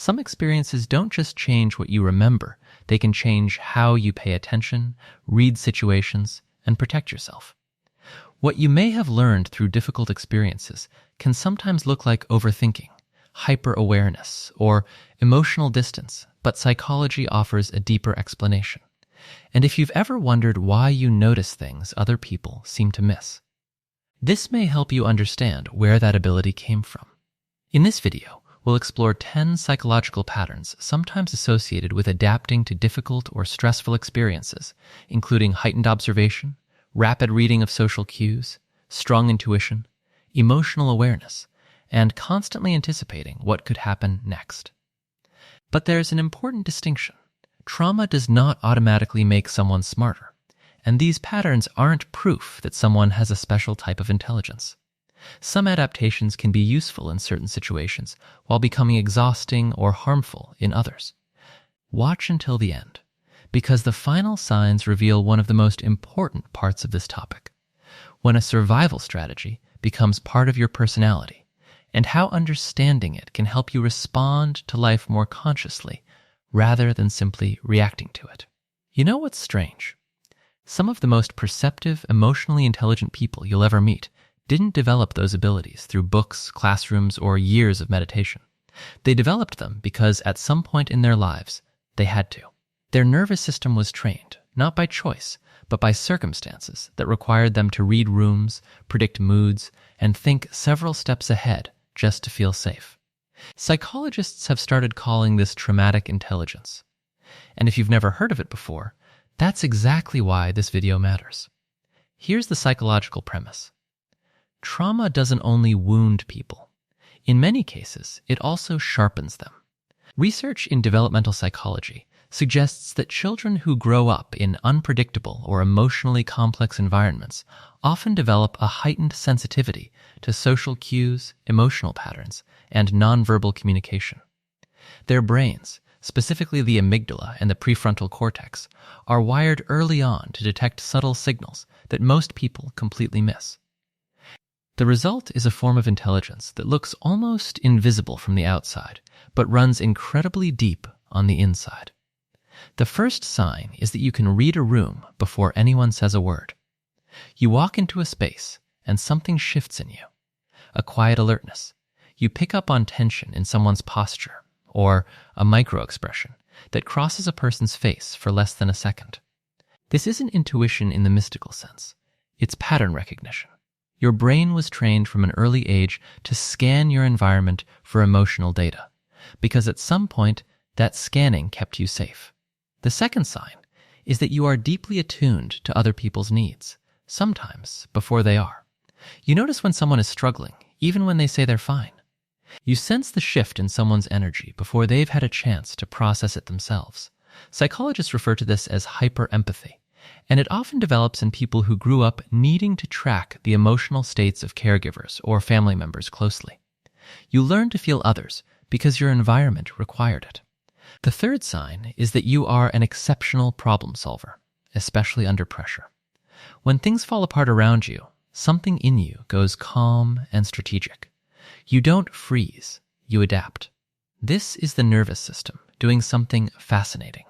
Some experiences don't just change what you remember, they can change how you pay attention, read situations, and protect yourself. What you may have learned through difficult experiences can sometimes look like overthinking, hyper-awareness, or emotional distance, but psychology offers a deeper explanation. And if you've ever wondered why you notice things other people seem to miss, this may help you understand where that ability came from. In this video, we'll explore 10 psychological patterns sometimes associated with adapting to difficult or stressful experiences, including heightened observation, rapid reading of social cues, strong intuition, emotional awareness, and constantly anticipating what could happen next. But there's an important distinction. Trauma does not automatically make someone smarter, and these patterns aren't proof that someone has a special type of intelligence. Some adaptations can be useful in certain situations while becoming exhausting or harmful in others. Watch until the end, because the final signs reveal one of the most important parts of this topic: when a survival strategy becomes part of your personality, and how understanding it can help you respond to life more consciously rather than simply reacting to it. You know what's strange? Some of the most perceptive, emotionally intelligent people you'll ever meet didn't develop those abilities through books, classrooms, or years of meditation. They developed them because at some point in their lives, they had to. Their nervous system was trained, not by choice, but by circumstances that required them to read rooms, predict moods, and think several steps ahead just to feel safe. Psychologists have started calling this traumatic intelligence. And if you've never heard of it before, that's exactly why this video matters. Here's the psychological premise. Trauma doesn't only wound people. In many cases, it also sharpens them. Research in developmental psychology suggests that children who grow up in unpredictable or emotionally complex environments often develop a heightened sensitivity to social cues, emotional patterns, and nonverbal communication. Their brains, specifically the amygdala and the prefrontal cortex, are wired early on to detect subtle signals that most people completely miss. The result is a form of intelligence that looks almost invisible from the outside, but runs incredibly deep on the inside. The first sign is that you can read a room before anyone says a word. You walk into a space and something shifts in you. A quiet alertness. You pick up on tension in someone's posture, or a micro-expression that crosses a person's face for less than a second. This isn't intuition in the mystical sense. It's pattern recognition. Your brain was trained from an early age to scan your environment for emotional data, because at some point, that scanning kept you safe. The second sign is that you are deeply attuned to other people's needs, sometimes before they are. You notice when someone is struggling, even when they say they're fine. You sense the shift in someone's energy before they've had a chance to process it themselves. Psychologists refer to this as hyperempathy, and it often develops in people who grew up needing to track the emotional states of caregivers or family members closely. You learn to feel others because your environment required it. The third sign is that you are an exceptional problem solver, especially under pressure. When things fall apart around you, something in you goes calm and strategic. You don't freeze, you adapt. This is the nervous system doing something fascinating.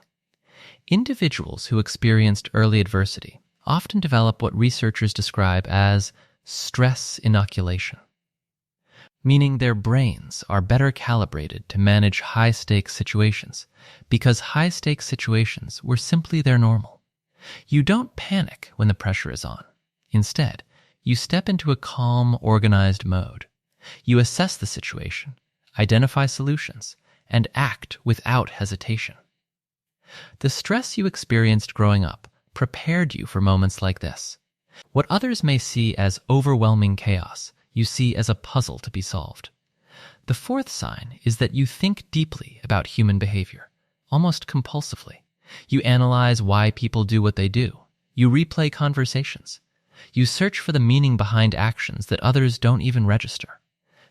Individuals who experienced early adversity often develop what researchers describe as stress inoculation, meaning their brains are better calibrated to manage high-stakes situations because high-stakes situations were simply their normal. You don't panic when the pressure is on. Instead, you step into a calm, organized mode. You assess the situation, identify solutions, and act without hesitation. The stress you experienced growing up prepared you for moments like this. What others may see as overwhelming chaos, you see as a puzzle to be solved. The fourth sign is that you think deeply about human behavior, almost compulsively. You analyze why people do what they do. You replay conversations. You search for the meaning behind actions that others don't even register.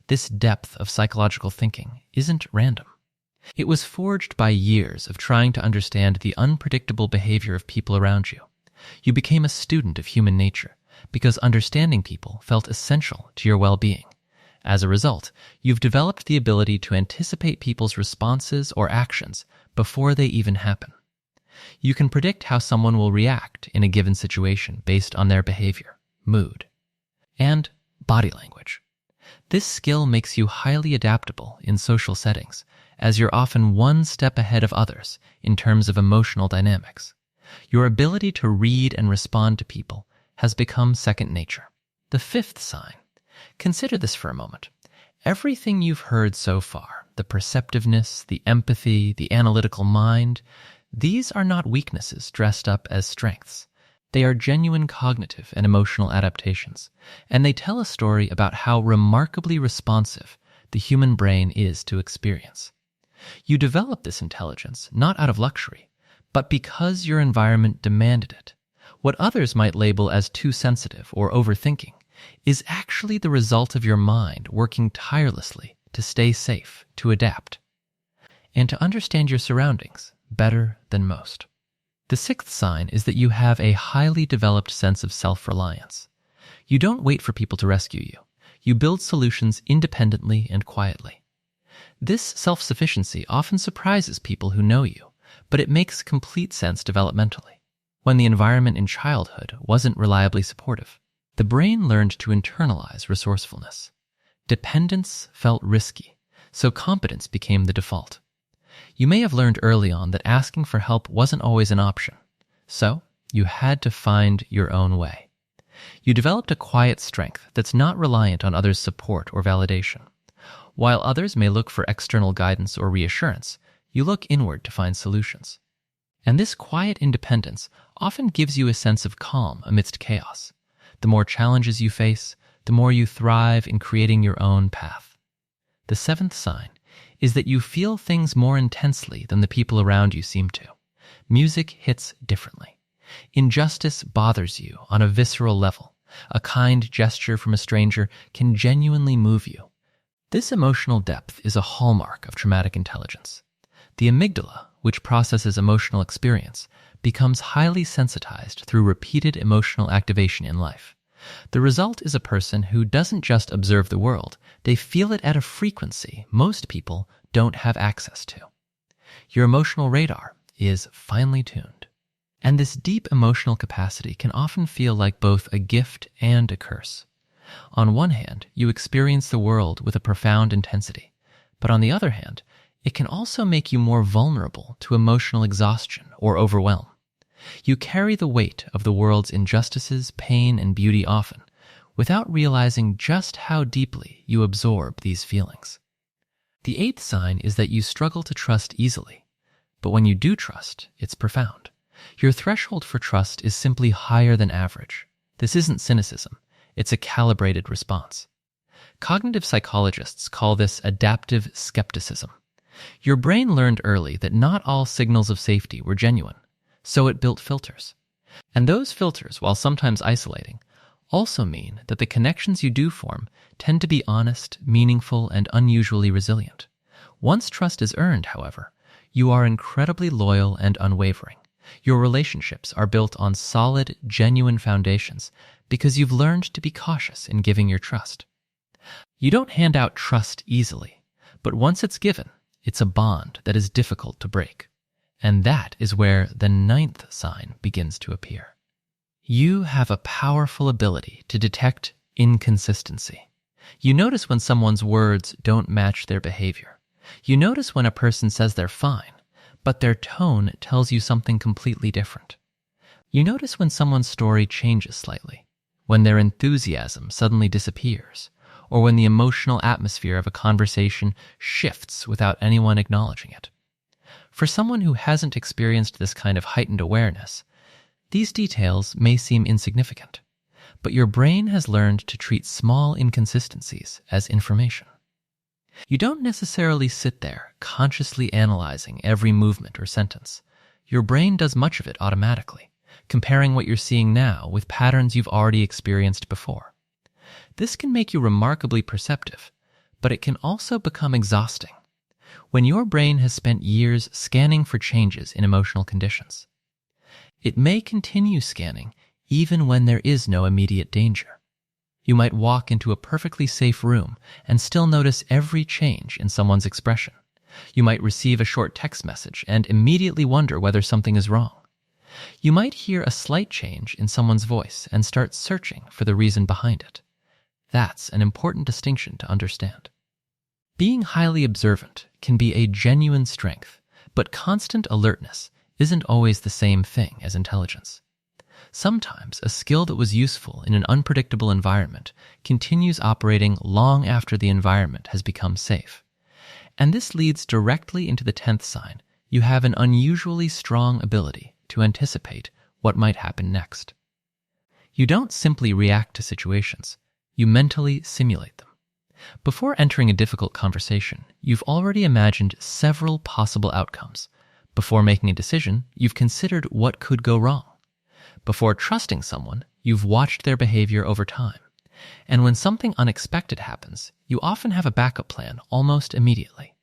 This depth of psychological thinking isn't random. It was forged by years of trying to understand the unpredictable behavior of people around you. You became a student of human nature because understanding people felt essential to your well-being. As a result, you've developed the ability to anticipate people's responses or actions before they even happen. You can predict how someone will react in a given situation based on their behavior, mood, and body language. This skill makes you highly adaptable in social settings, as you're often one step ahead of others in terms of emotional dynamics. Your ability to read and respond to people has become second nature. The fifth sign. Consider this for a moment. Everything you've heard so far, the perceptiveness, the empathy, the analytical mind, these are not weaknesses dressed up as strengths. They are genuine cognitive and emotional adaptations, and they tell a story about how remarkably responsive the human brain is to experience. You develop this intelligence not out of luxury, but because your environment demanded it. What others might label as too sensitive or overthinking is actually the result of your mind working tirelessly to stay safe, to adapt, and to understand your surroundings better than most. The sixth sign is that you have a highly developed sense of self-reliance. You don't wait for people to rescue you. You build solutions independently and quietly. This self-sufficiency often surprises people who know you, but it makes complete sense developmentally. When the environment in childhood wasn't reliably supportive, the brain learned to internalize resourcefulness. Dependence felt risky, so competence became the default. You may have learned early on that asking for help wasn't always an option, so you had to find your own way. You developed a quiet strength that's not reliant on others' support or validation. While others may look for external guidance or reassurance, you look inward to find solutions. And this quiet independence often gives you a sense of calm amidst chaos. The more challenges you face, the more you thrive in creating your own path. The seventh sign is that you feel things more intensely than the people around you seem to. Music hits differently. Injustice bothers you on a visceral level. A kind gesture from a stranger can genuinely move you. This emotional depth is a hallmark of traumatic intelligence. The amygdala, which processes emotional experience, becomes highly sensitized through repeated emotional activation in life. The result is a person who doesn't just observe the world, they feel it at a frequency most people don't have access to. Your emotional radar is finely tuned. And this deep emotional capacity can often feel like both a gift and a curse. On one hand, you experience the world with a profound intensity, but on the other hand, it can also make you more vulnerable to emotional exhaustion or overwhelm. You carry the weight of the world's injustices, pain, and beauty often, without realizing just how deeply you absorb these feelings. The eighth sign is that you struggle to trust easily, but when you do trust, it's profound. Your threshold for trust is simply higher than average. This isn't cynicism, it's a calibrated response. Cognitive psychologists call this adaptive skepticism. Your brain learned early that not all signals of safety were genuine, so it built filters. And those filters, while sometimes isolating, also mean that the connections you do form tend to be honest, meaningful, and unusually resilient. Once trust is earned, however, you are incredibly loyal and unwavering. Your relationships are built on solid, genuine foundations because you've learned to be cautious in giving your trust. You don't hand out trust easily, but once it's given, it's a bond that is difficult to break. And that is where the ninth sign begins to appear. You have a powerful ability to detect inconsistency. You notice when someone's words don't match their behavior. You notice when a person says they're fine, but their tone tells you something completely different. You notice when someone's story changes slightly, when their enthusiasm suddenly disappears, or when the emotional atmosphere of a conversation shifts without anyone acknowledging it. For someone who hasn't experienced this kind of heightened awareness, these details may seem insignificant, but your brain has learned to treat small inconsistencies as information. You don't necessarily sit there consciously analyzing every movement or sentence. Your brain does much of it automatically, comparing what you're seeing now with patterns you've already experienced before. This can make you remarkably perceptive, but it can also become exhausting when your brain has spent years scanning for changes in emotional conditions. It may continue scanning even when there is no immediate danger. You might walk into a perfectly safe room and still notice every change in someone's expression. You might receive a short text message and immediately wonder whether something is wrong. You might hear a slight change in someone's voice and start searching for the reason behind it. That's an important distinction to understand. Being highly observant can be a genuine strength, but constant alertness isn't always the same thing as intelligence. Sometimes a skill that was useful in an unpredictable environment continues operating long after the environment has become safe. And this leads directly into the 10th sign. You have an unusually strong ability to anticipate what might happen next. You don't simply react to situations, you mentally simulate them. Before entering a difficult conversation, you've already imagined several possible outcomes. Before making a decision, you've considered what could go wrong. Before trusting someone, you've watched their behavior over time. And when something unexpected happens, you often have a backup plan almost immediately.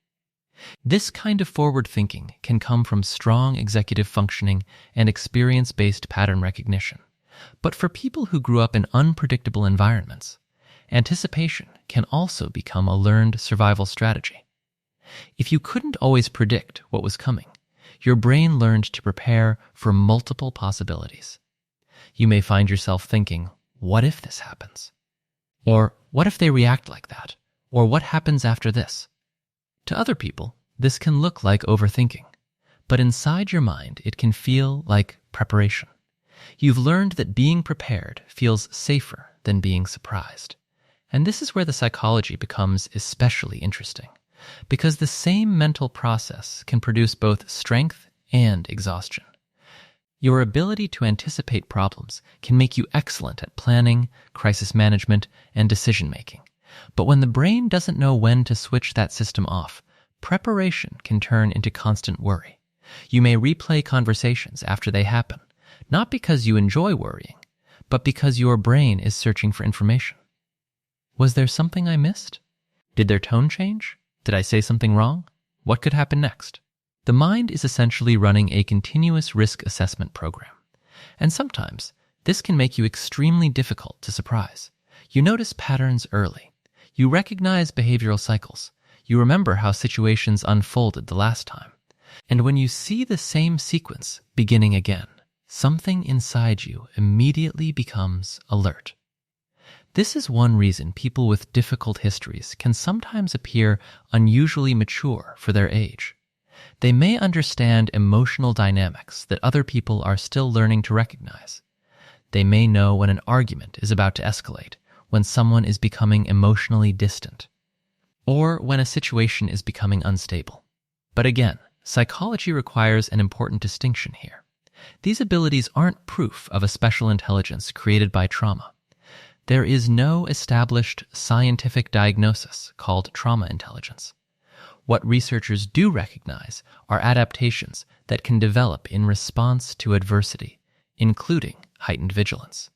This kind of forward thinking can come from strong executive functioning and experience-based pattern recognition. But for people who grew up in unpredictable environments, anticipation can also become a learned survival strategy. If you couldn't always predict what was coming, your brain learned to prepare for multiple possibilities. You may find yourself thinking, what if this happens? Or what if they react like that? Or what happens after this? To other people, this can look like overthinking, but inside your mind, it can feel like preparation. You've learned that being prepared feels safer than being surprised. And this is where the psychology becomes especially interesting, because the same mental process can produce both strength and exhaustion. Your ability to anticipate problems can make you excellent at planning, crisis management, and decision-making. But when the brain doesn't know when to switch that system off, preparation can turn into constant worry. You may replay conversations after they happen, not because you enjoy worrying, but because your brain is searching for information. Was there something I missed? Did their tone change? Did I say something wrong? What could happen next? The mind is essentially running a continuous risk assessment program. And sometimes, this can make you extremely difficult to surprise. You notice patterns early. You recognize behavioral cycles. You remember how situations unfolded the last time. And when you see the same sequence beginning again, something inside you immediately becomes alert. This is one reason people with difficult histories can sometimes appear unusually mature for their age. They may understand emotional dynamics that other people are still learning to recognize. They may know when an argument is about to escalate, when someone is becoming emotionally distant, or when a situation is becoming unstable. But again, psychology requires an important distinction here. These abilities aren't proof of a special intelligence created by trauma. There is no established scientific diagnosis called trauma intelligence. What researchers do recognize are adaptations that can develop in response to adversity, including heightened vigilance,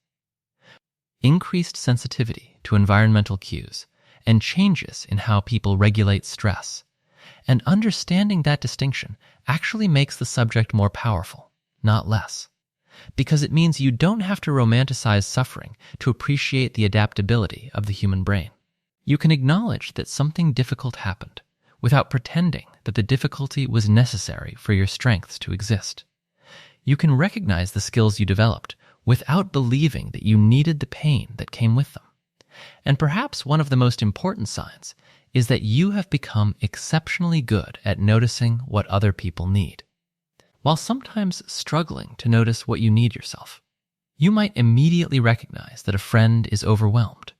increased sensitivity to environmental cues, and changes in how people regulate stress. And understanding that distinction actually makes the subject more powerful, not less, because it means you don't have to romanticize suffering to appreciate the adaptability of the human brain. You can acknowledge that something difficult happened without pretending that the difficulty was necessary for your strengths to exist. You can recognize the skills you developed without believing that you needed the pain that came with them. And perhaps one of the most important signs is that you have become exceptionally good at noticing what other people need, while sometimes struggling to notice what you need yourself. You might immediately recognize that a friend is overwhelmed.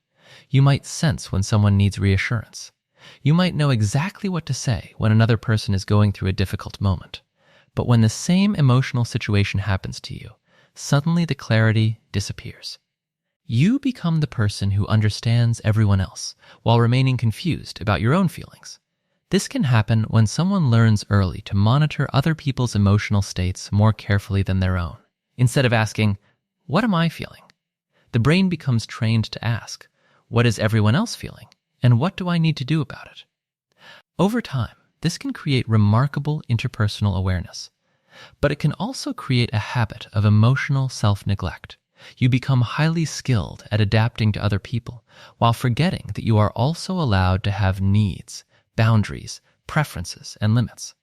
You might sense when someone needs reassurance. You might know exactly what to say when another person is going through a difficult moment. But when the same emotional situation happens to you, suddenly the clarity disappears. You become the person who understands everyone else while remaining confused about your own feelings. This can happen when someone learns early to monitor other people's emotional states more carefully than their own. Instead of asking, "What am I feeling?" the brain becomes trained to ask, "What is everyone else feeling? And what do I need to do about it?" Over time, this can create remarkable interpersonal awareness. But it can also create a habit of emotional self-neglect, You become highly skilled at adapting to other people while forgetting that you are also allowed to have needs, boundaries, preferences, and limits.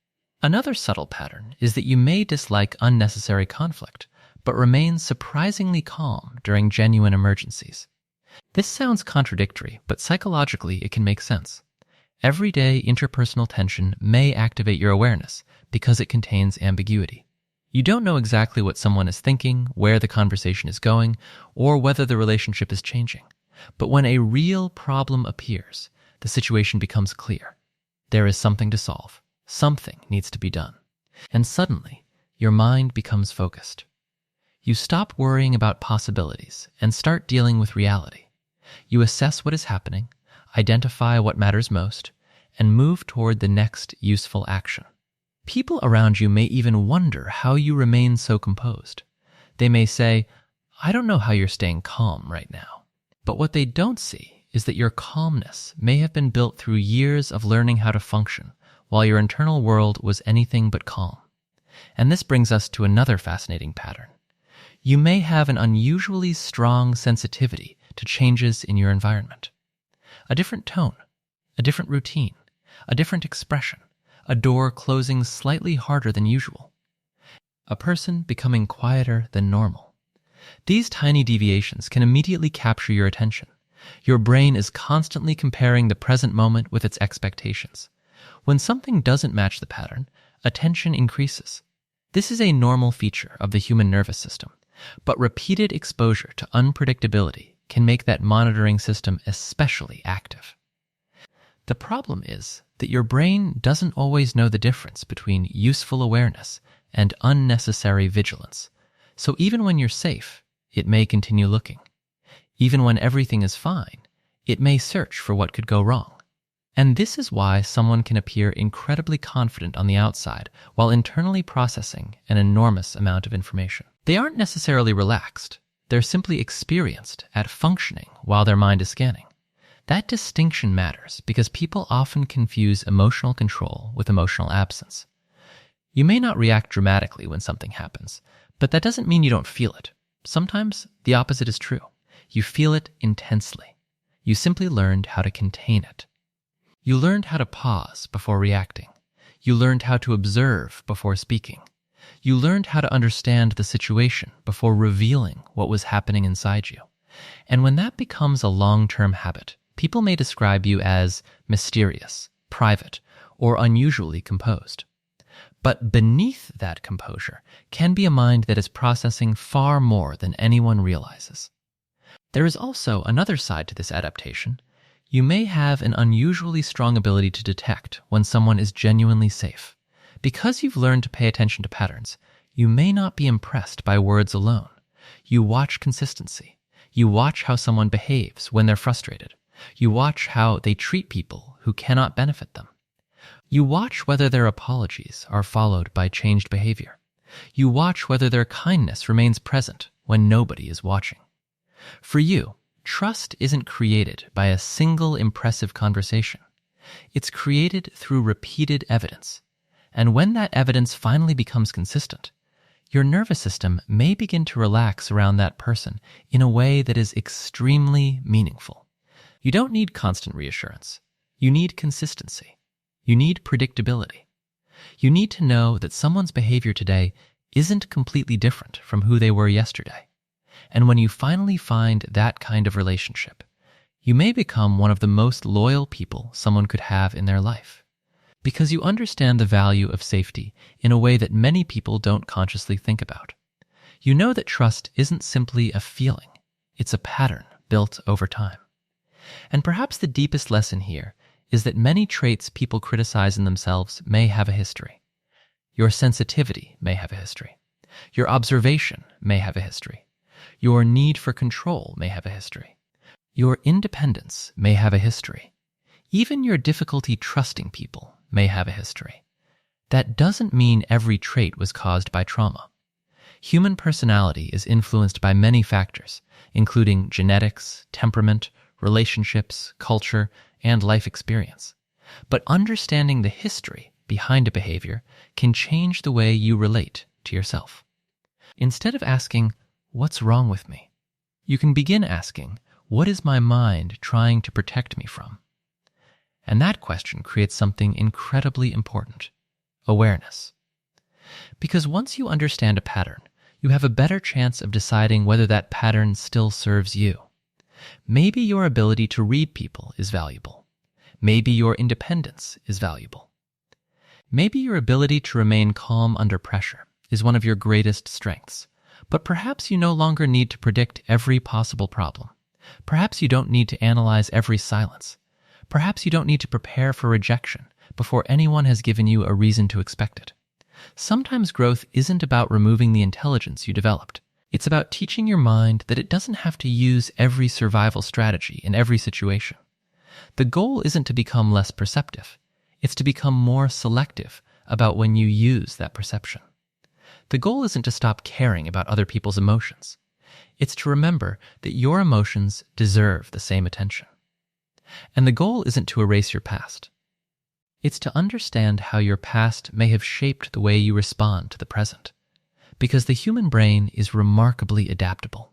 Another subtle pattern is that you may dislike unnecessary conflict, but remain surprisingly calm during genuine emergencies. This sounds contradictory, but psychologically it can make sense. Everyday interpersonal tension may activate your awareness because it contains ambiguity. You don't know exactly what someone is thinking, where the conversation is going, or whether the relationship is changing. But when a real problem appears, the situation becomes clear. There is something to solve. Something needs to be done. And suddenly, your mind becomes focused. You stop worrying about possibilities and start dealing with reality. You assess what is happening, identify what matters most, and move toward the next useful action. People around you may even wonder how you remain so composed. They may say, "I don't know how you're staying calm right now." But what they don't see is that your calmness may have been built through years of learning how to function while your internal world was anything but calm. And this brings us to another fascinating pattern. You may have an unusually strong sensitivity to changes in your environment. A different tone, a different routine, a different expression, a door closing slightly harder than usual, a person becoming quieter than normal. These tiny deviations can immediately capture your attention. Your brain is constantly comparing the present moment with its expectations. When something doesn't match the pattern, attention increases. This is a normal feature of the human nervous system, but repeated exposure to unpredictability can make that monitoring system especially active. The problem is that your brain doesn't always know the difference between useful awareness and unnecessary vigilance. So even when you're safe, it may continue looking. Even when everything is fine, it may search for what could go wrong. And this is why someone can appear incredibly confident on the outside while internally processing an enormous amount of information. They aren't necessarily relaxed. They're simply experienced at functioning while their mind is scanning. That distinction matters because people often confuse emotional control with emotional absence. You may not react dramatically when something happens, but that doesn't mean you don't feel it. Sometimes the opposite is true. You feel it intensely. You simply learned how to contain it. You learned how to pause before reacting. You learned how to observe before speaking. You learned how to understand the situation before revealing what was happening inside you. And when that becomes a long-term habit, people may describe you as mysterious, private, or unusually composed. But beneath that composure can be a mind that is processing far more than anyone realizes. There is also another side to this adaptation. You may have an unusually strong ability to detect when someone is genuinely safe. Because you've learned to pay attention to patterns, you may not be impressed by words alone. You watch consistency. You watch how someone behaves when they're frustrated. You watch how they treat people who cannot benefit them. You watch whether their apologies are followed by changed behavior. You watch whether their kindness remains present when nobody is watching. For you, trust isn't created by a single impressive conversation. It's created through repeated evidence. And when that evidence finally becomes consistent, your nervous system may begin to relax around that person in a way that is extremely meaningful. You don't need constant reassurance. You need consistency. You need predictability. You need to know that someone's behavior today isn't completely different from who they were yesterday. And when you finally find that kind of relationship, you may become one of the most loyal people someone could have in their life. Because you understand the value of safety in a way that many people don't consciously think about. You know that trust isn't simply a feeling, it's a pattern built over time. And perhaps the deepest lesson here is that many traits people criticize in themselves may have a history. Your sensitivity may have a history. Your observation may have a history. Your need for control may have a history. Your independence may have a history. Even your difficulty trusting people may have a history. That doesn't mean every trait was caused by trauma. Human personality is influenced by many factors, including genetics, temperament, relationships, culture, and life experience. But understanding the history behind a behavior can change the way you relate to yourself. Instead of asking, "What's wrong with me?" you can begin asking, what is my mind trying to protect me from? And that question creates something incredibly important: awareness. Because once you understand a pattern, you have a better chance of deciding whether that pattern still serves you. Maybe your ability to read people is valuable. Maybe your independence is valuable. Maybe your ability to remain calm under pressure is one of your greatest strengths. But perhaps you no longer need to predict every possible problem. Perhaps you don't need to analyze every silence. Perhaps you don't need to prepare for rejection before anyone has given you a reason to expect it. Sometimes growth isn't about removing the intelligence you developed. It's about teaching your mind that it doesn't have to use every survival strategy in every situation. The goal isn't to become less perceptive. It's to become more selective about when you use that perception. The goal isn't to stop caring about other people's emotions. It's to remember that your emotions deserve the same attention. And the goal isn't to erase your past. It's to understand how your past may have shaped the way you respond to the present. Because the human brain is remarkably adaptable.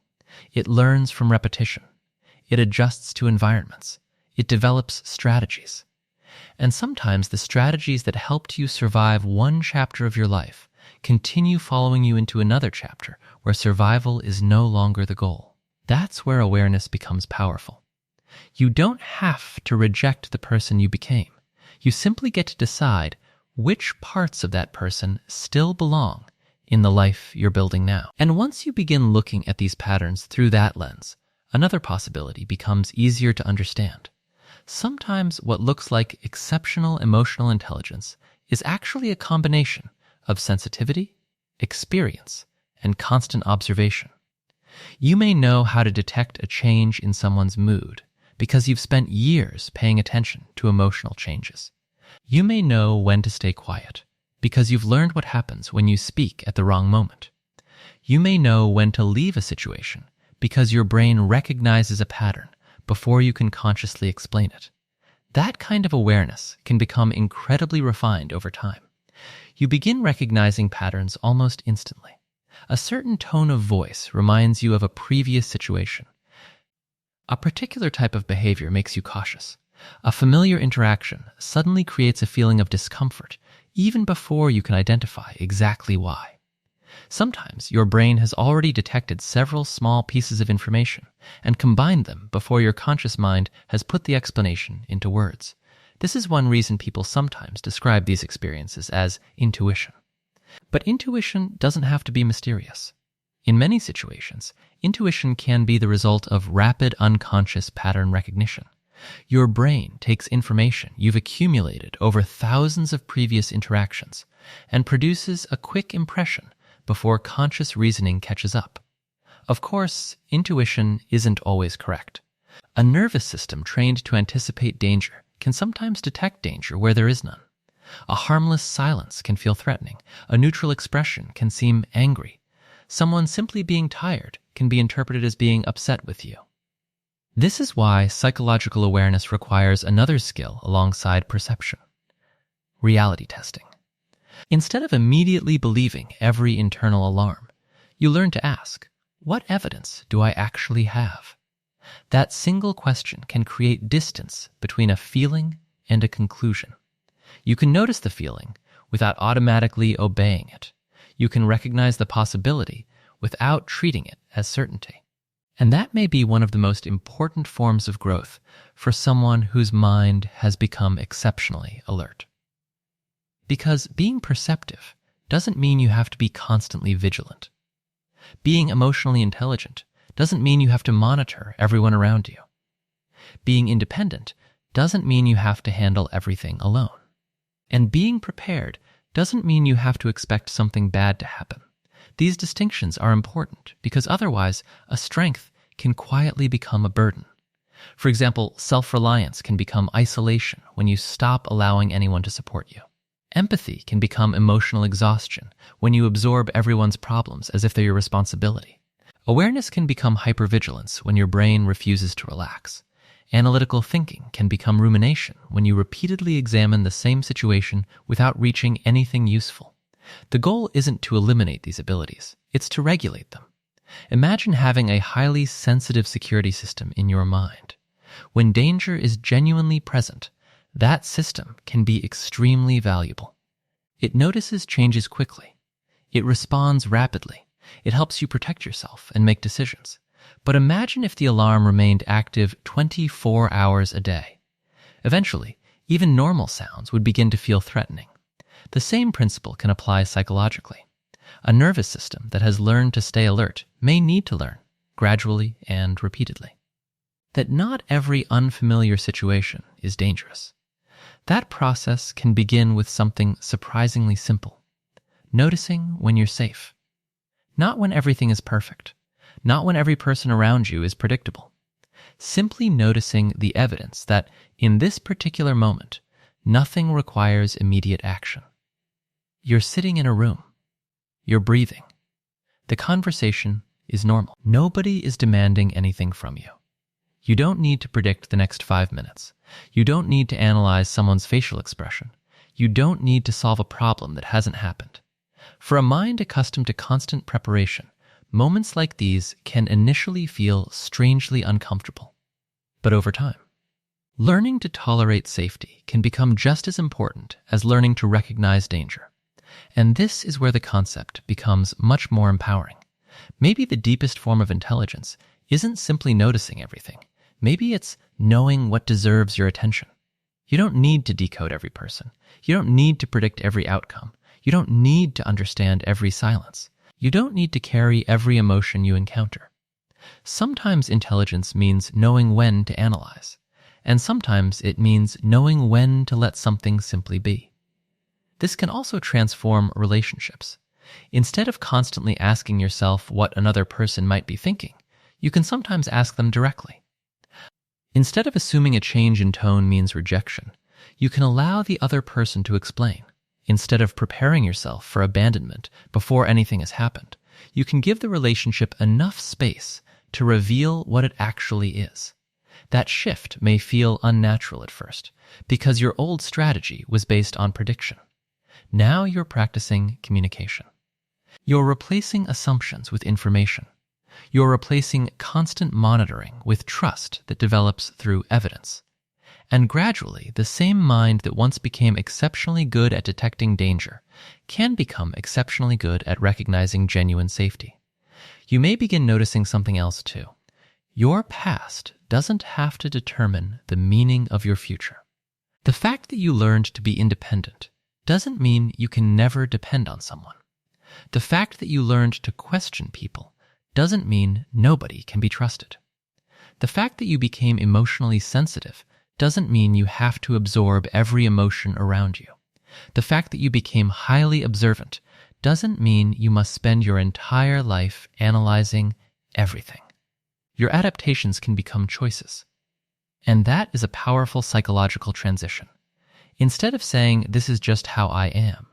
It learns from repetition. It adjusts to environments. It develops strategies. And sometimes the strategies that helped you survive one chapter of your life continue following you into another chapter where survival is no longer the goal. That's where awareness becomes powerful. You don't have to reject the person you became. You simply get to decide which parts of that person still belong in the life you're building now. And once you begin looking at these patterns through that lens, another possibility becomes easier to understand. Sometimes what looks like exceptional emotional intelligence is actually a combination of sensitivity, experience, and constant observation. You may know how to detect a change in someone's mood because you've spent years paying attention to emotional changes. You may know when to stay quiet because you've learned what happens when you speak at the wrong moment. You may know when to leave a situation because your brain recognizes a pattern before you can consciously explain it. That kind of awareness can become incredibly refined over time. You begin recognizing patterns almost instantly. A certain tone of voice reminds you of a previous situation. A particular type of behavior makes you cautious. A familiar interaction suddenly creates a feeling of discomfort, even before you can identify exactly why. Sometimes your brain has already detected several small pieces of information and combined them before your conscious mind has put the explanation into words. This is one reason people sometimes describe these experiences as intuition. But intuition doesn't have to be mysterious. In many situations, intuition can be the result of rapid unconscious pattern recognition. Your brain takes information you've accumulated over thousands of previous interactions and produces a quick impression before conscious reasoning catches up. Of course, intuition isn't always correct. A nervous system trained to anticipate danger can sometimes detect danger where there is none. A harmless silence can feel threatening. A neutral expression can seem angry. Someone simply being tired can be interpreted as being upset with you. This is why psychological awareness requires another skill alongside perception: reality testing. Instead of immediately believing every internal alarm, you learn to ask, what evidence do I actually have? That single question can create distance between a feeling and a conclusion. You can notice the feeling without automatically obeying it. You can recognize the possibility without treating it as certainty. And that may be one of the most important forms of growth for someone whose mind has become exceptionally alert. Because being perceptive doesn't mean you have to be constantly vigilant. Being emotionally intelligent doesn't mean you have to monitor everyone around you. Being independent doesn't mean you have to handle everything alone. And being prepared doesn't mean you have to expect something bad to happen. These distinctions are important because otherwise a strength can quietly become a burden. For example, self-reliance can become isolation when you stop allowing anyone to support you. Empathy can become emotional exhaustion when you absorb everyone's problems as if they're your responsibility. Awareness can become hypervigilance when your brain refuses to relax. Analytical thinking can become rumination when you repeatedly examine the same situation without reaching anything useful. The goal isn't to eliminate these abilities, it's to regulate them. Imagine having a highly sensitive security system in your mind. When danger is genuinely present, that system can be extremely valuable. It notices changes quickly. It responds rapidly. It helps you protect yourself and make decisions. But imagine if the alarm remained active 24 hours a day. Eventually, even normal sounds would begin to feel threatening. The same principle can apply psychologically. A nervous system that has learned to stay alert may need to learn, gradually and repeatedly, that not every unfamiliar situation is dangerous. That process can begin with something surprisingly simple: noticing when you're safe. Not when everything is perfect, not when every person around you is predictable. Simply noticing the evidence that in this particular moment, nothing requires immediate action. You're sitting in a room. You're breathing. The conversation is normal. Nobody is demanding anything from you. You don't need to predict the next 5 minutes. You don't need to analyze someone's facial expression. You don't need to solve a problem that hasn't happened. For a mind accustomed to constant preparation, moments like these can initially feel strangely uncomfortable. But over time, learning to tolerate safety can become just as important as learning to recognize danger. And this is where the concept becomes much more empowering. Maybe the deepest form of intelligence isn't simply noticing everything. Maybe it's knowing what deserves your attention. You don't need to decode every person. You don't need to predict every outcome. You don't need to understand every silence. You don't need to carry every emotion you encounter. Sometimes intelligence means knowing when to analyze, and sometimes it means knowing when to let something simply be. This can also transform relationships. Instead of constantly asking yourself what another person might be thinking, you can sometimes ask them directly. Instead of assuming a change in tone means rejection, you can allow the other person to explain. Instead of preparing yourself for abandonment before anything has happened, you can give the relationship enough space to reveal what it actually is. That shift may feel unnatural at first, because your old strategy was based on prediction. Now you're practicing communication. You're replacing assumptions with information. You're replacing constant monitoring with trust that develops through evidence. And gradually, the same mind that once became exceptionally good at detecting danger can become exceptionally good at recognizing genuine safety. You may begin noticing something else too. Your past doesn't have to determine the meaning of your future. The fact that you learned to be independent doesn't mean you can never depend on someone. The fact that you learned to question people doesn't mean nobody can be trusted. The fact that you became emotionally sensitive doesn't mean you have to absorb every emotion around you. The fact that you became highly observant doesn't mean you must spend your entire life analyzing everything. Your adaptations can become choices. And that is a powerful psychological transition. Instead of saying, "This is just how I am,"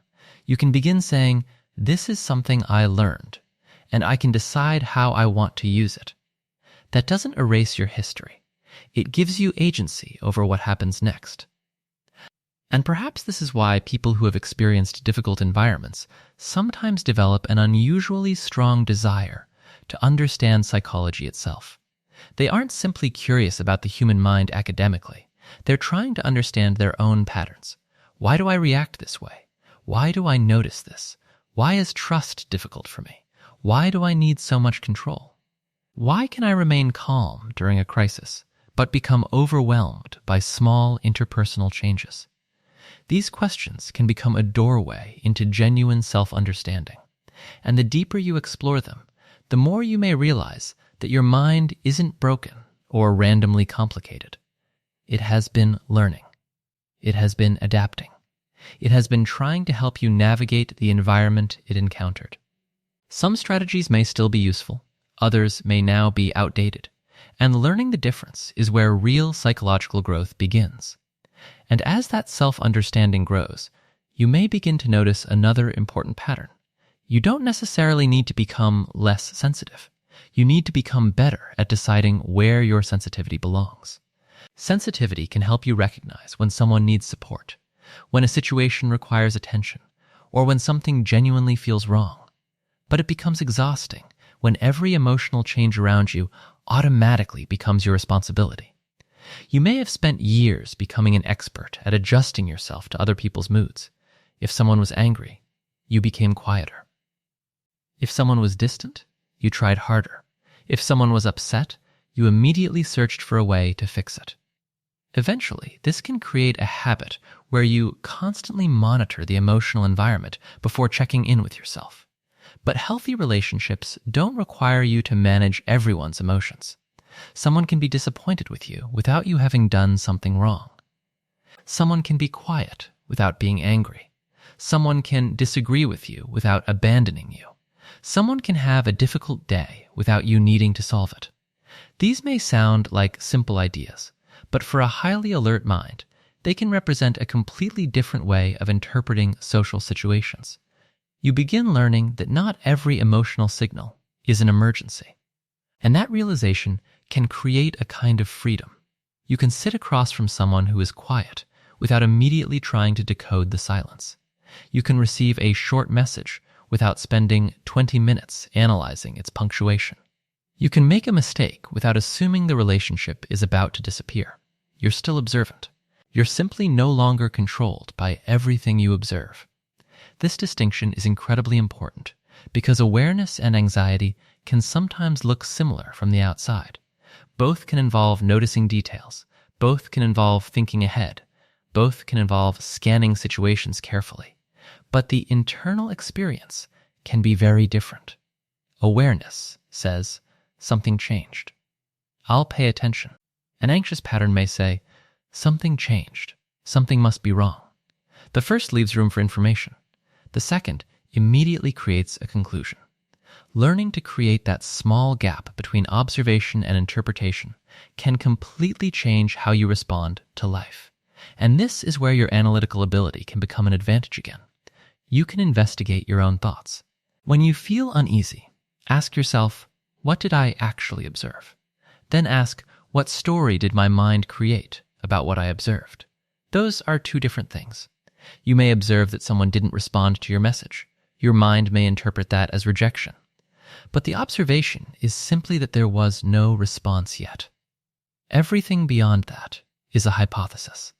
you can begin saying, "This is something I learned, and I can decide how I want to use it." That doesn't erase your history. It gives you agency over what happens next. And perhaps this is why people who have experienced difficult environments sometimes develop an unusually strong desire to understand psychology itself. They aren't simply curious about the human mind academically. They're trying to understand their own patterns. Why do I react this way? Why do I notice this? Why is trust difficult for me? Why do I need so much control? Why can I remain calm during a crisis, but become overwhelmed by small interpersonal changes? These questions can become a doorway into genuine self-understanding. And the deeper you explore them, the more you may realize that your mind isn't broken or randomly complicated. It has been learning. It has been adapting. It has been trying to help you navigate the environment it encountered. Some strategies may still be useful. Others may now be outdated. And learning the difference is where real psychological growth begins. And as that self-understanding grows, you may begin to notice another important pattern. You don't necessarily need to become less sensitive. You need to become better at deciding where your sensitivity belongs. Sensitivity can help you recognize when someone needs support, when a situation requires attention, or when something genuinely feels wrong. But it becomes exhausting when every emotional change around you automatically becomes your responsibility. You may have spent years becoming an expert at adjusting yourself to other people's moods. If someone was angry, you became quieter. If someone was distant, you tried harder. If someone was upset, you immediately searched for a way to fix it. Eventually, this can create a habit where you constantly monitor the emotional environment before checking in with yourself. But healthy relationships don't require you to manage everyone's emotions. Someone can be disappointed with you without you having done something wrong. Someone can be quiet without being angry. Someone can disagree with you without abandoning you. Someone can have a difficult day without you needing to solve it. These may sound like simple ideas, but for a highly alert mind, they can represent a completely different way of interpreting social situations. You begin learning that not every emotional signal is an emergency. And that realization can create a kind of freedom. You can sit across from someone who is quiet without immediately trying to decode the silence. You can receive a short message without spending 20 minutes analyzing its punctuation. You can make a mistake without assuming the relationship is about to disappear. You're still observant. You're simply no longer controlled by everything you observe. This distinction is incredibly important because awareness and anxiety can sometimes look similar from the outside. Both can involve noticing details. Both can involve thinking ahead. Both can involve scanning situations carefully. But the internal experience can be very different. Awareness says, something changed. I'll pay attention. An anxious pattern may say, something changed. Something must be wrong. The first leaves room for information. The second immediately creates a conclusion. Learning to create that small gap between observation and interpretation can completely change how you respond to life. And this is where your analytical ability can become an advantage again. You can investigate your own thoughts. When you feel uneasy, ask yourself, what did I actually observe? Then ask, what story did my mind create about what I observed? Those are two different things. You may observe that someone didn't respond to your message. Your mind may interpret that as rejection. But the observation is simply that there was no response yet. Everything beyond that is a hypothesis.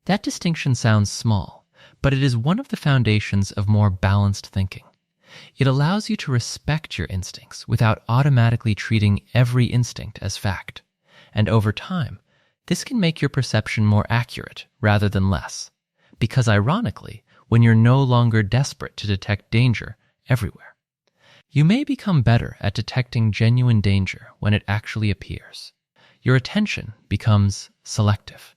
That distinction sounds small, but it is one of the foundations of more balanced thinking. It allows you to respect your instincts without automatically treating every instinct as fact. And over time, this can make your perception more accurate rather than less. Because ironically, when you're no longer desperate to detect danger everywhere, you may become better at detecting genuine danger when it actually appears. Your attention becomes selective.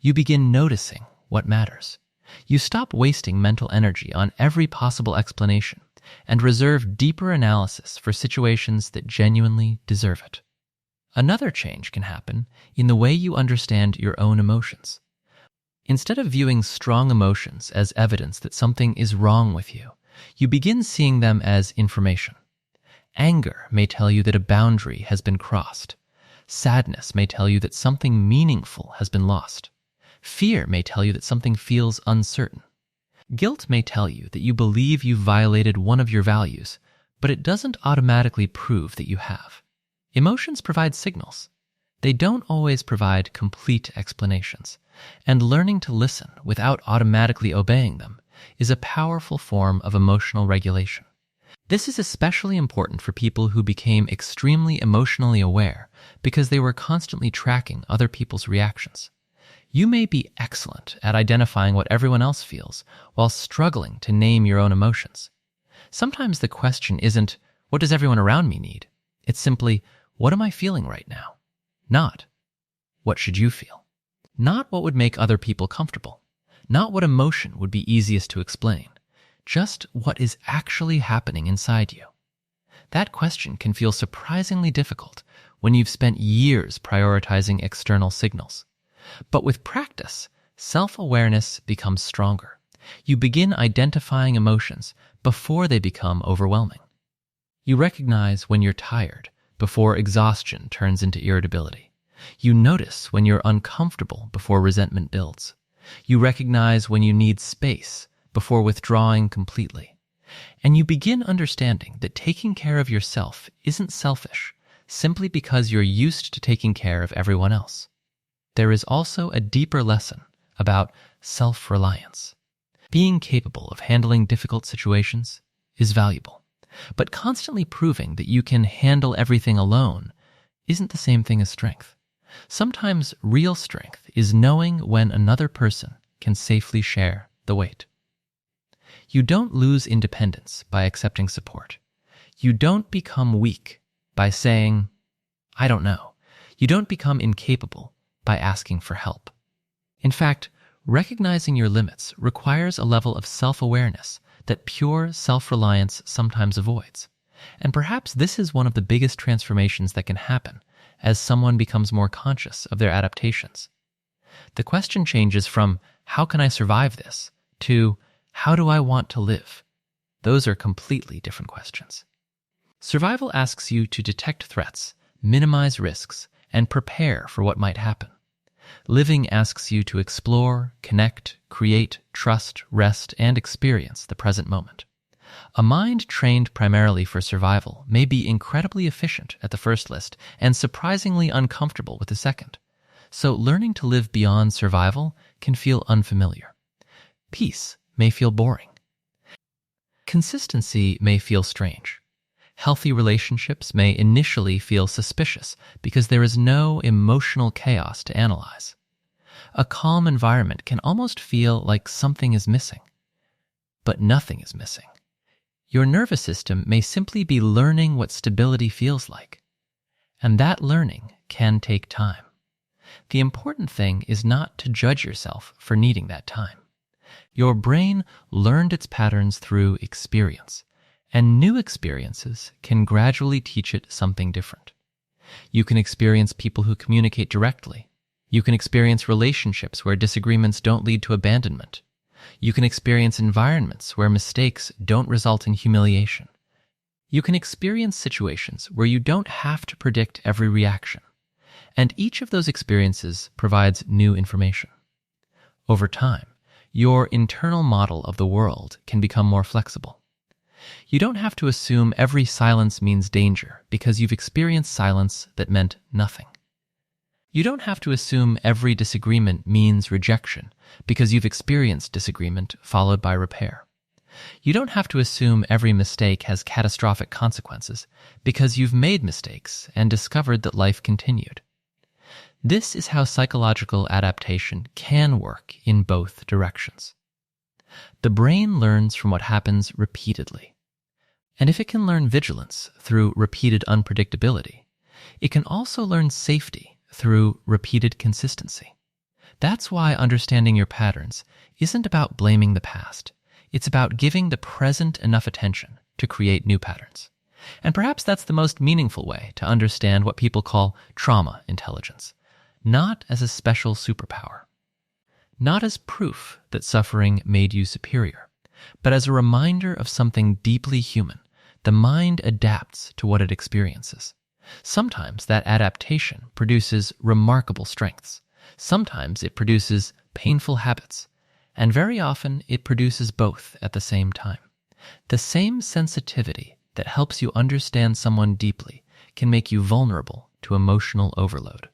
You begin noticing what matters. You stop wasting mental energy on every possible explanation and reserve deeper analysis for situations that genuinely deserve it. Another change can happen in the way you understand your own emotions. Instead of viewing strong emotions as evidence that something is wrong with you, you begin seeing them as information. Anger may tell you that a boundary has been crossed. Sadness may tell you that something meaningful has been lost. Fear may tell you that something feels uncertain. Guilt may tell you that you believe you've violated one of your values, but it doesn't automatically prove that you have. Emotions provide signals. They don't always provide complete explanations, and learning to listen without automatically obeying them is a powerful form of emotional regulation. This is especially important for people who became extremely emotionally aware because they were constantly tracking other people's reactions. You may be excellent at identifying what everyone else feels while struggling to name your own emotions. Sometimes the question isn't, what does everyone around me need? It's simply, what am I feeling right now? Not, what should you feel? Not what would make other people comfortable. Not what emotion would be easiest to explain. Just what is actually happening inside you. That question can feel surprisingly difficult when you've spent years prioritizing external signals. But with practice, self-awareness becomes stronger. You begin identifying emotions before they become overwhelming. You recognize when you're tired before exhaustion turns into irritability. You notice when you're uncomfortable before resentment builds. You recognize when you need space before withdrawing completely. And you begin understanding that taking care of yourself isn't selfish simply because you're used to taking care of everyone else. There is also a deeper lesson about self-reliance. Being capable of handling difficult situations is valuable, but constantly proving that you can handle everything alone isn't the same thing as strength. Sometimes real strength is knowing when another person can safely share the weight. You don't lose independence by accepting support. You don't become weak by saying, "I don't know." You don't become incapable by asking for help. In fact, recognizing your limits requires a level of self-awareness that pure self-reliance sometimes avoids. And perhaps this is one of the biggest transformations that can happen as someone becomes more conscious of their adaptations. The question changes from, "How can I survive this?" to, "How do I want to live?" Those are completely different questions. Survival asks you to detect threats, minimize risks, and prepare for what might happen. Living asks you to explore, connect, create, trust, rest, and experience the present moment. A mind trained primarily for survival may be incredibly efficient at the first list and surprisingly uncomfortable with the second. So learning to live beyond survival can feel unfamiliar. Peace may feel boring. Consistency may feel strange. Healthy relationships may initially feel suspicious because there is no emotional chaos to analyze. A calm environment can almost feel like something is missing. But nothing is missing. Your nervous system may simply be learning what stability feels like. And that learning can take time. The important thing is not to judge yourself for needing that time. Your brain learned its patterns through experience, and new experiences can gradually teach it something different. You can experience people who communicate directly. You can experience relationships where disagreements don't lead to abandonment. You can experience environments where mistakes don't result in humiliation. You can experience situations where you don't have to predict every reaction. And each of those experiences provides new information. Over time, your internal model of the world can become more flexible. You don't have to assume every silence means danger because you've experienced silence that meant nothing. You don't have to assume every disagreement means rejection because you've experienced disagreement followed by repair. You don't have to assume every mistake has catastrophic consequences because you've made mistakes and discovered that life continued. This is how psychological adaptation can work in both directions. The brain learns from what happens repeatedly. And if it can learn vigilance through repeated unpredictability, it can also learn safety through repeated consistency. That's why understanding your patterns isn't about blaming the past. It's about giving the present enough attention to create new patterns. And perhaps that's the most meaningful way to understand what people call trauma intelligence, not as a special superpower, not as proof that suffering made you superior, but as a reminder of something deeply human. The mind adapts to what it experiences. Sometimes that adaptation produces remarkable strengths. Sometimes it produces painful habits. And very often it produces both at the same time. The same sensitivity that helps you understand someone deeply can make you vulnerable to emotional overload.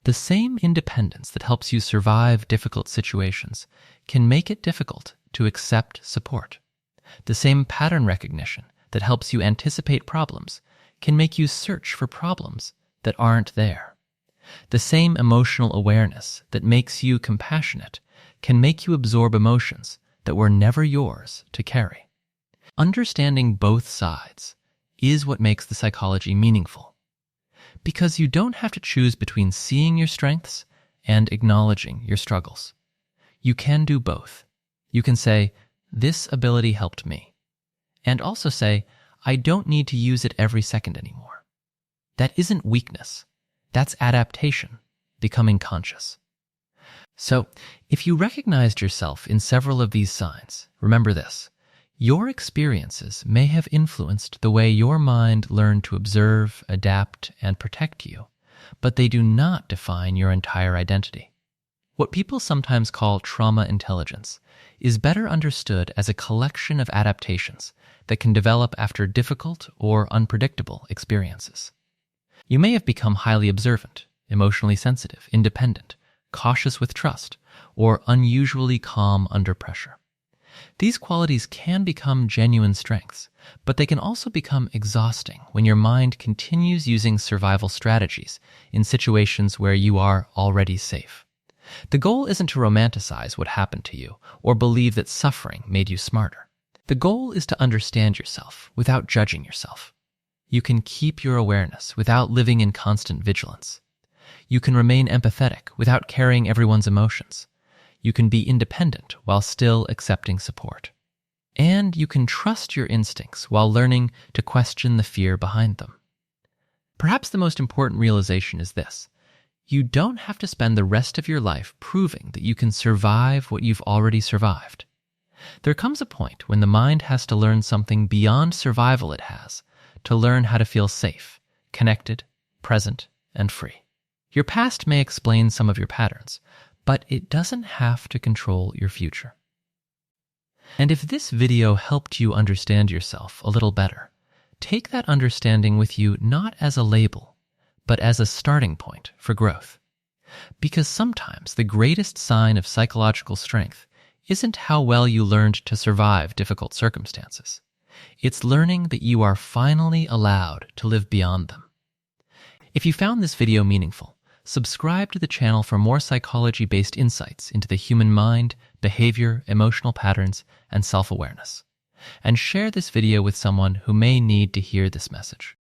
The same independence that helps you survive difficult situations can make it difficult to accept support. The same pattern recognition that helps you anticipate problems can make you search for problems that aren't there. The same emotional awareness that makes you compassionate can make you absorb emotions that were never yours to carry. Understanding both sides is what makes the psychology meaningful, because you don't have to choose between seeing your strengths and acknowledging your struggles. You can do both. You can say, "This ability helped me," and also say, "I don't need to use it every second anymore." That isn't weakness. That's adaptation, becoming conscious. So, if you recognized yourself in several of these signs, remember this: your experiences may have influenced the way your mind learned to observe, adapt, and protect you, but they do not define your entire identity. What people sometimes call trauma intelligence is better understood as a collection of adaptations that can develop after difficult or unpredictable experiences. You may have become highly observant, emotionally sensitive, independent, cautious with trust, or unusually calm under pressure. These qualities can become genuine strengths, but they can also become exhausting when your mind continues using survival strategies in situations where you are already safe. The goal isn't to romanticize what happened to you or believe that suffering made you smarter. The goal is to understand yourself without judging yourself. You can keep your awareness without living in constant vigilance. You can remain empathetic without carrying everyone's emotions. You can be independent while still accepting support. And you can trust your instincts while learning to question the fear behind them. Perhaps the most important realization is this: you don't have to spend the rest of your life proving that you can survive what you've already survived. There comes a point when the mind has to learn something beyond survival it has, to learn how to feel safe, connected, present, and free. Your past may explain some of your patterns, but it doesn't have to control your future. And if this video helped you understand yourself a little better, take that understanding with you not as a label, but as a starting point for growth. Because sometimes the greatest sign of psychological strength isn't how well you learned to survive difficult circumstances. It's learning that you are finally allowed to live beyond them. If you found this video meaningful, subscribe to the channel for more psychology-based insights into the human mind, behavior, emotional patterns, and self-awareness. And share this video with someone who may need to hear this message.